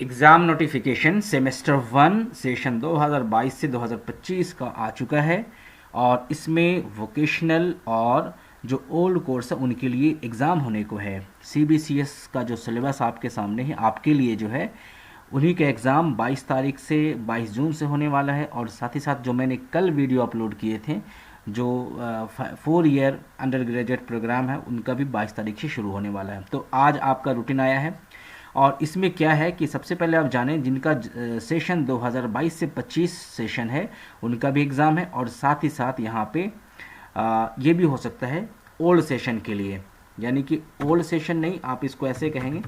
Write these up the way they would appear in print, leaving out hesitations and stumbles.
Exam notification semester 1 session 2022 से 2025 का आ चुका है और इसमें वोकेशनल और जो ओल्ड कोर्स है उनके लिए एग्ज़ाम होने को है। सीबीसीएस का जो सिलेबस आपके सामने है आपके लिए जो है उन्हीं का एग्ज़ाम 22 तारीख से 22 जून से होने वाला है। और साथ ही साथ जो मैंने कल वीडियो अपलोड किए थे जो 4 ईयर अंडर ग्रेजुएट प्रोग्राम है उनका भी 22 तारीख से शुरू होने वाला है। तो आज आपका रूटीन आया है और इसमें क्या है कि सबसे पहले आप जानें जिनका सेशन 2022 से 25 सेशन है उनका भी एग्ज़ाम है। और साथ ही साथ यहाँ पे ये भी हो सकता है ओल्ड सेशन के लिए, यानी कि ओल्ड सेशन नहीं, आप इसको ऐसे कहेंगे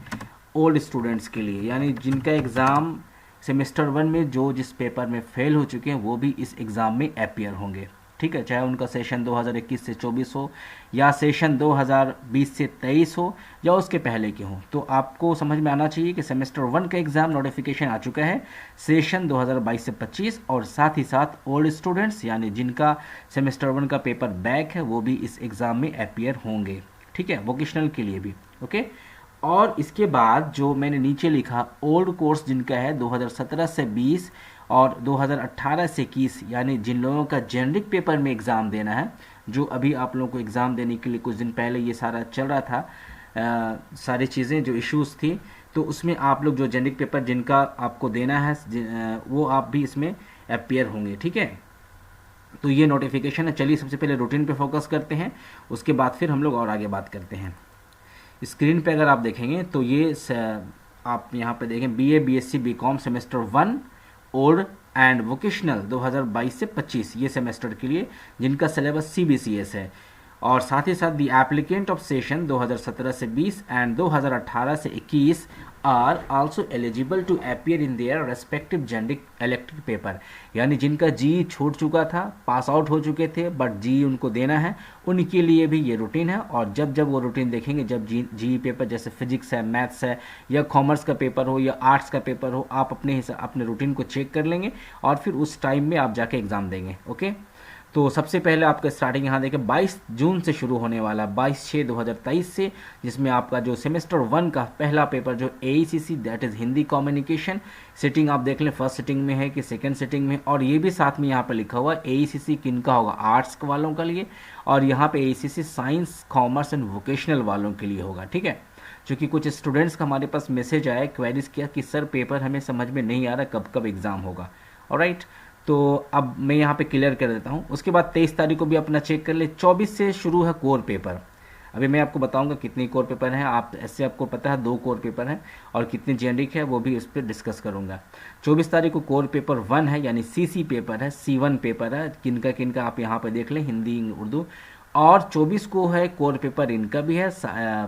ओल्ड स्टूडेंट्स के लिए, यानी जिनका एग्ज़ाम सेमेस्टर 1 में जो जिस पेपर में फेल हो चुके हैं वो भी इस एग्ज़ाम में अपीयर होंगे। ठीक है, चाहे उनका सेशन 2021 से 24 हो या सेशन 2020 से 23 हो या उसके पहले के हो। तो आपको समझ में आना चाहिए कि सेमेस्टर 1 का एग्ज़ाम नोटिफिकेशन आ चुका है सेशन 2022 से 25, और साथ ही साथ ओल्ड स्टूडेंट्स यानी जिनका सेमेस्टर 1 का पेपर बैक है वो भी इस एग्ज़ाम में अपीयर होंगे। ठीक है, वोकेशनल के लिए भी। ओके, और इसके बाद जो मैंने नीचे लिखा ओल्ड कोर्स जिनका है 2017 से 20 और 2018 से 21, यानी जिन लोगों का जेनरिक पेपर में एग्ज़ाम देना है, जो अभी आप लोगों को एग्ज़ाम देने के लिए कुछ दिन पहले ये सारा चल रहा था, सारी चीज़ें जो इश्यूज़ थी, तो उसमें आप लोग जो जेनरिक पेपर जिनका आपको देना है वो आप भी इसमें अपीयर होंगे। ठीक है, तो ये नोटिफिकेशन है। चलिए सबसे पहले रूटीन पे फोकस करते हैं, उसके बाद फिर हम लोग और आगे बात करते हैं। स्क्रीन पे अगर आप देखेंगे तो ये आप यहाँ पे देखें BA BSc BCom semester 1 old and vocational 2022 से 25 ये सेमेस्टर के लिए जिनका सिलेबस सीबीसीएस है। और साथ ही साथ दी एप्लीकेंट ऑफ सेशन 2017 से 20 एंड 2018 से 21 are also eligible to appear in their respective generic elective paper, यानी जिनका जी छूट चुका था, पास आउट हो चुके थे बट जी उनको देना है, उनके लिए भी ये रूटीन है। और जब जब वो रूटीन देखेंगे, जब जी पेपर जैसे फिजिक्स है, मैथ्स है, या कॉमर्स का पेपर हो या आर्ट्स का पेपर हो, आप अपने रूटीन को चेक कर लेंगे और फिर उस टाइम में आप जाके एग्ज़ाम देंगे। ओके, तो सबसे पहले आपका स्टार्टिंग यहाँ देखें 22 जून से शुरू होने वाला 22/6/2023 से, जिसमें आपका जो सेमेस्टर 1 का पहला पेपर जो AECC that is Hindi communication sitting, आप देख लें फर्स्ट सिटिंग में है कि सेकंड सिटिंग में, और ये भी साथ में यहाँ पर लिखा हुआ AECC किन का होगा, आर्ट्स वालों के लिए, और यहाँ पे AECC science commerce and vocational वालों के लिए होगा। ठीक है, क्योंकि कुछ स्टूडेंट्स का हमारे पास मैसेज आया, क्वेरीज किया कि सर पेपर हमें समझ में नहीं आ रहा कब कब एग्ज़ाम होगा। ऑलराइट, तो अब मैं यहाँ पे क्लियर कर देता हूँ। उसके बाद 23 तारीख को भी अपना चेक कर ले। 24 से शुरू है कोर पेपर। अभी मैं आपको बताऊंगा कितने कोर पेपर हैं, आप ऐसे आपको पता है 2 कोर पेपर हैं, और कितने जेनरिक है वो भी इस पर डिस्कस करूंगा। 24 तारीख को कोर पेपर 1 है, यानी CC पेपर है, C1 पेपर है, किनका किनका आप यहाँ पे देख लें, हिंदी उर्दू। और 24 को है कोर पेपर इनका भी है,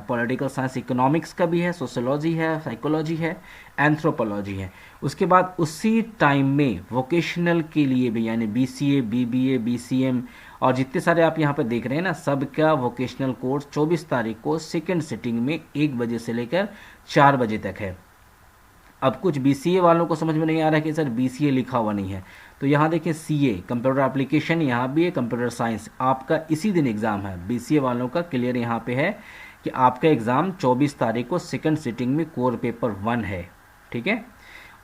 पॉलिटिकल साइंस इकोनॉमिक्स का भी है, सोशोलॉजी है, साइकोलॉजी है, एंथ्रोपोलॉजी है। उसके बाद उसी टाइम में वोकेशनल के लिए भी, यानी BCA BBA BCM और जितने सारे आप यहाँ पर देख रहे हैं ना, सबका वोकेशनल कोर्स 24 तारीख को सेकेंड सिटिंग में 1 बजे से लेकर 4 बजे तक है। अब कुछ BCA वालों को समझ में नहीं आ रहा है कि सर BCA लिखा हुआ नहीं है, तो यहाँ देखिए CA कंप्यूटर एप्लीकेशन, यहाँ भी है कंप्यूटर साइंस, आपका इसी दिन एग्ज़ाम है। BCA वालों का क्लियर यहाँ पे है कि आपका एग्ज़ाम 24 तारीख को सेकंड सिटिंग में कोर पेपर 1 है। ठीक है,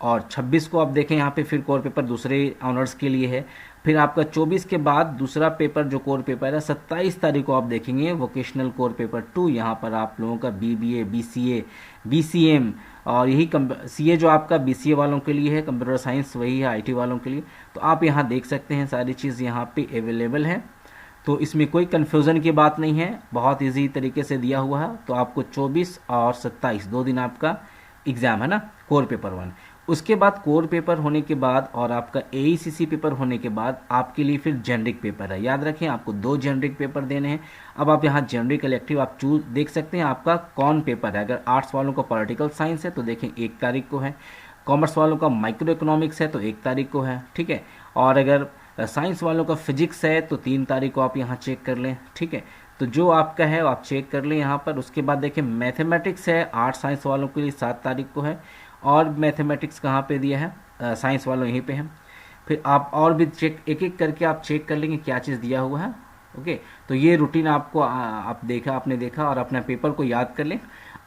और 26 को आप देखें यहाँ पे फिर कोर पेपर दूसरे ऑनर्स के लिए है। फिर आपका 24 के बाद दूसरा पेपर जो कोर पेपर है 27 तारीख को आप देखेंगे वोकेशनल कोर पेपर 2, यहाँ पर आप लोगों का BBA BCA BCM, और यही CA जो आपका BCA वालों के लिए है, कंप्यूटर साइंस वही है IT वालों के लिए। तो आप यहाँ देख सकते हैं सारी चीज़ यहाँ पे अवेलेबल है, तो इसमें कोई कन्फ्यूज़न की बात नहीं है, बहुत इजी तरीके से दिया हुआ है। तो आपको 24 और 27 2 दिन आपका एग्ज़ाम है ना, कोर पेपर 1। उसके बाद कोर पेपर होने के बाद और आपका AECC पेपर होने के बाद आपके लिए फिर जेनरिक पेपर है। याद रखें आपको 2 जेनरिक पेपर देने हैं। अब आप यहाँ जेनरिक इलेक्टिव आप चूज देख सकते हैं आपका कौन पेपर है। अगर आर्ट्स वालों का पॉलिटिकल साइंस है तो देखें 1 तारीख को है, कॉमर्स वालों का माइक्रो इकोनॉमिक्स है तो 1 तारीख को है। ठीक है, और अगर साइंस वालों का फिजिक्स है तो 3 तारीख को आप यहाँ चेक कर लें। ठीक है, तो जो आपका है आप चेक कर लें यहाँ पर। उसके बाद देखें मैथमेटिक्स है आर्ट्स साइंस वालों के लिए 7 तारीख को है, और मैथमेटिक्स कहाँ पे दिया है, साइंस वालों यहीं पे है। फिर आप और भी चेक एक एक करके आप चेक कर लेंगे क्या चीज़ दिया हुआ है। ओके, तो ये रूटीन आपको आपने देखा और अपना पेपर को याद कर लें।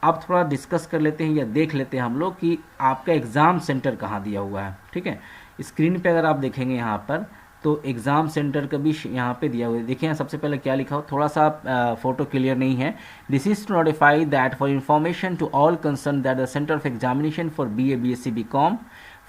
अब थोड़ा डिस्कस कर लेते हैं या देख लेते हैं हम लोग कि आपका एग्ज़ाम सेंटर कहाँ दिया हुआ है। ठीक है, स्क्रीन पे अगर आप देखेंगे यहाँ पर तो एग्ज़ाम सेंटर का भी यहाँ पे दिया हुआ है। देखिए सबसे पहले क्या लिखा हो, थोड़ा सा फोटो क्लियर नहीं है। This is to notify that for information to all concern that the centre of examination for BA BSc BCom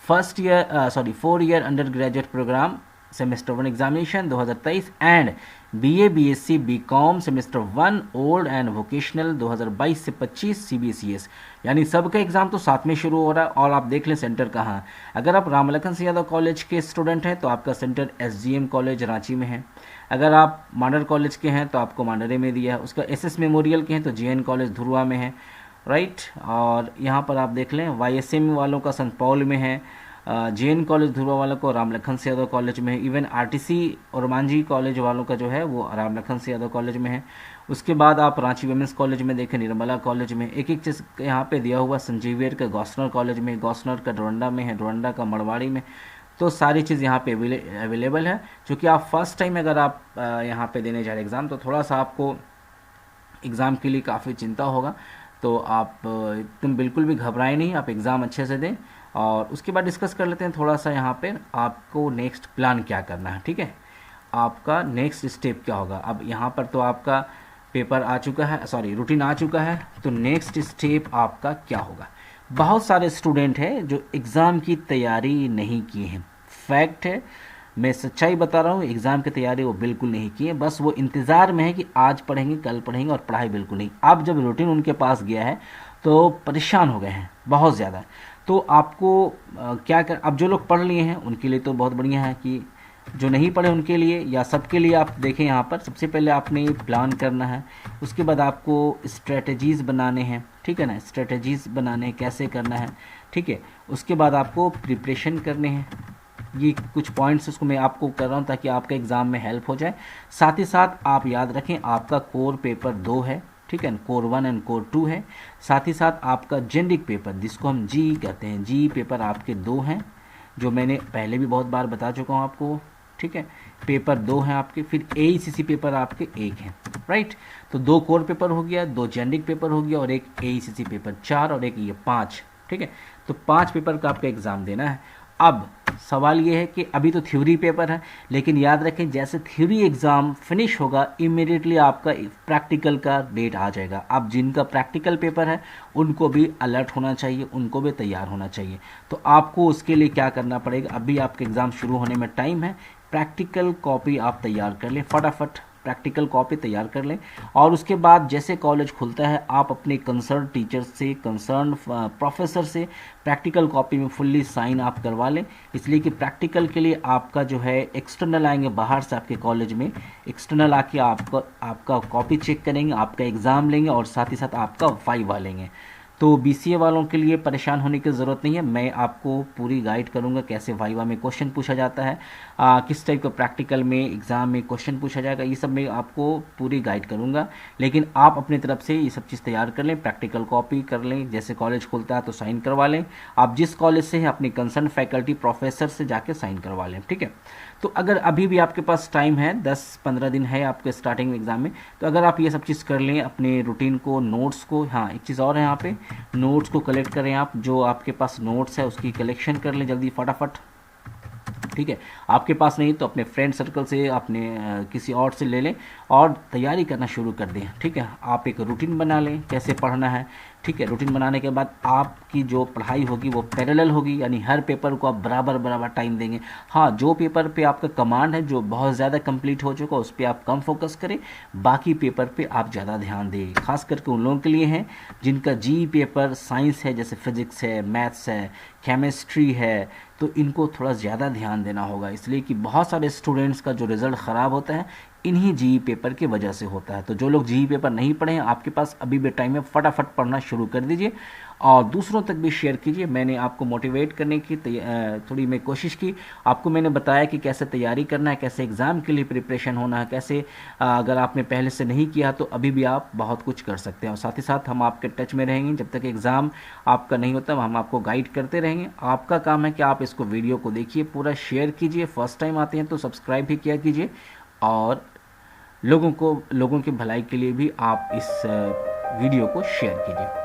first year 4 year under graduate programme semester 1 examination 2023 and BA BSc BCom semester 1 old and vocational 2022 से 25 CBCS, यानी सबका exam तो साथ में शुरू हो रहा है। और आप देख लें सेंटर कहाँ है। अगर आप रामलखन सिंह यादव कॉलेज के स्टूडेंट हैं तो आपका सेंटर SGM कॉलेज रांची में है। अगर आप मांडर कॉलेज के हैं तो आपको मांडरे में दिया है। उसका SS मेमोरियल के हैं तो JN कॉलेज धुरवा में है, राइट। और यहाँ पर आप देख लें YSM वालों का संत पॉल में है, JN कॉलेज धुरवा वालों को रामलखन सिंह यादव कॉलेज में है, इवन RTC और मांझी कॉलेज वालों का जो है वो रामलखन सिंह यादव कॉलेज में है। उसके बाद आप रांची वुमेंस कॉलेज में देखें, निर्मला कॉलेज में, एक एक चीज़ यहाँ पे दिया हुआ। संजीवियर का गौसनर कॉलेज में, गौसनर का डोरंडा में है, डोरंडा का मड़वाड़ी में। तो सारी चीज़ यहाँ पे अवेलेबल है। क्योंकि आप फर्स्ट टाइम अगर आप यहाँ पे देने जा रहे एग्ज़ाम तो थोड़ा सा आपको एग्ज़ाम के लिए काफ़ी चिंता होगा। तो आप एकदम बिल्कुल भी घबराएं नहीं, आप एग्ज़ाम अच्छे से दें। और उसके बाद डिस्कस कर लेते हैं थोड़ा सा यहाँ पे आपको नेक्स्ट प्लान क्या करना है। ठीक है, आपका नेक्स्ट स्टेप क्या होगा। अब यहाँ पर तो आपका पेपर आ चुका है, सॉरी रूटीन आ चुका है, तो नेक्स्ट स्टेप आपका क्या होगा। बहुत सारे स्टूडेंट हैं जो एग्ज़ाम की तैयारी नहीं किए हैं। फैक्ट है, मैं सच्चाई बता रहा हूँ, एग्ज़ाम की तैयारी वो बिल्कुल नहीं की है। बस वो इंतज़ार में है कि आज पढ़ेंगे कल पढ़ेंगे, और पढ़ाई बिल्कुल नहीं। अब जब रूटीन उनके पास गया है तो परेशान हो गए हैं बहुत ज़्यादा। तो आपको क्या कर, अब जो लोग पढ़ लिए हैं उनके लिए तो बहुत बढ़िया है, कि जो नहीं पढ़े उनके लिए या सबके लिए आप देखें यहाँ पर सबसे पहले आपने प्लान करना है। उसके बाद आपको स्ट्रेटजीज़ बनाने हैं, ठीक है ना, स्ट्रेटजीज़ बनाने हैं कैसे करना है, ठीक है। उसके बाद आपको प्रिपरेशन करने हैं। ये कुछ पॉइंट्स उसको मैं आपको कर रहा हूँ ताकि आपके एग्ज़ाम में हेल्प हो जाए। साथ ही साथ आप याद रखें आपका कोर पेपर 2 है, ठीक है, कोर 1 एंड कोर 2 है। साथ ही साथ आपका जेनरिक पेपर जिसको हम जी कहते हैं, जी पेपर आपके 2 हैं, जो मैंने पहले भी बहुत बार बता चुका हूँ आपको, ठीक है। पेपर 2 हैं आपके, फिर AECC पेपर आपके 1 हैं, राइट। तो 2 कोर पेपर हो गया, 2 जेनरिक पेपर हो गया और एक AECC पेपर 4 और एक ये 5, ठीक है। तो 5 पेपर का आपका एग्ज़ाम देना है। अब सवाल ये है कि अभी तो थ्योरी पेपर है, लेकिन याद रखें जैसे थ्योरी एग्ज़ाम फिनिश होगा इमीडिएटली आपका प्रैक्टिकल का डेट आ जाएगा। अब जिनका प्रैक्टिकल पेपर है उनको भी अलर्ट होना चाहिए, उनको भी तैयार होना चाहिए। तो आपको उसके लिए क्या करना पड़ेगा, अभी आपके एग्ज़ाम शुरू होने में टाइम है, प्रैक्टिकल कॉपी आप तैयार कर लें, फटाफट प्रैक्टिकल कॉपी तैयार कर लें। और उसके बाद जैसे कॉलेज खुलता है आप अपने कंसर्न टीचर से, कंसर्न प्रोफेसर से प्रैक्टिकल कॉपी में फुल्ली साइन आप करवा लें। इसलिए कि प्रैक्टिकल के लिए आपका जो है एक्सटर्नल आएंगे बाहर से आपके कॉलेज में, एक्सटर्नल आके आपका कॉपी चेक करेंगे, आपका एग्ज़ाम लेंगे और साथ ही साथ आपका वाइवा लेंगे। तो BCA वालों के लिए परेशान होने की ज़रूरत नहीं है, मैं आपको पूरी गाइड करूंगा कैसे वाइवा में क्वेश्चन पूछा जाता है, किस टाइप का प्रैक्टिकल में एग्ज़ाम में क्वेश्चन पूछा जाएगा, ये सब मैं आपको पूरी गाइड करूंगा। लेकिन आप अपनी तरफ से ये सब चीज़ तैयार कर लें, प्रैक्टिकल कॉपी कर लें, जैसे कॉलेज खुलता है तो साइन करवा लें। आप जिस कॉलेज से हैं अपनी कंसर्न फैकल्टी प्रोफेसर से जाके साइन करवा लें, ठीक है। तो अगर अभी भी आपके पास टाइम है, 10-15 दिन है आपके स्टार्टिंग एग्ज़ाम में, तो अगर आप ये सब चीज़ कर लें, अपने रूटीन को, नोट्स को, हाँ एक चीज़ और है यहाँ पे, नोट्स को कलेक्ट करें आप, जो आपके पास नोट्स है उसकी कलेक्शन कर लें जल्दी फटाफट, ठीक है। आपके पास नहीं तो अपने फ्रेंड सर्कल से, अपने किसी और से ले लें और तैयारी करना शुरू कर दें, ठीक है। आप एक रूटीन बना लें कैसे पढ़ना है, ठीक है। रूटीन बनाने के बाद आपकी जो पढ़ाई होगी वो पैरेलल होगी, यानी हर पेपर को आप बराबर टाइम देंगे। हाँ, जो पेपर पे आपका कमांड है जो बहुत ज़्यादा कंप्लीट हो चुका उस पर आप कम फोकस करें, बाकी पेपर पे आप ज़्यादा ध्यान दें। खास करके उन लोगों के लिए हैं जिनका जी पेपर साइंस है, जैसे फिजिक्स है, मैथ्स है, केमिस्ट्री है, तो इनको थोड़ा ज़्यादा ध्यान देना होगा। इसलिए कि बहुत सारे स्टूडेंट्स का जो रिज़ल्ट ख़राब होता है इन्हीं जी पेपर की वजह से होता है। तो जो लोग जी पेपर नहीं पढ़े हैं आपके पास अभी भी टाइम है, फटाफट पढ़ना शुरू कर दीजिए और दूसरों तक भी शेयर कीजिए। मैंने आपको मोटिवेट करने की थोड़ी मैं कोशिश की, आपको मैंने बताया कि कैसे तैयारी करना है, कैसे एग्ज़ाम के लिए प्रिपरेशन होना है, कैसे अगर आपने पहले से नहीं किया तो अभी भी आप बहुत कुछ कर सकते हैं। और साथ ही साथ हम आपके टच में रहेंगे जब तक एग्ज़ाम आपका नहीं होता, हम आपको गाइड करते रहेंगे। आपका काम है कि आप इसको वीडियो को देखिए, पूरा शेयर कीजिए, फर्स्ट टाइम आते हैं तो सब्सक्राइब भी किया कीजिए और लोगों की भलाई के लिए भी आप इस वीडियो को शेयर कीजिए।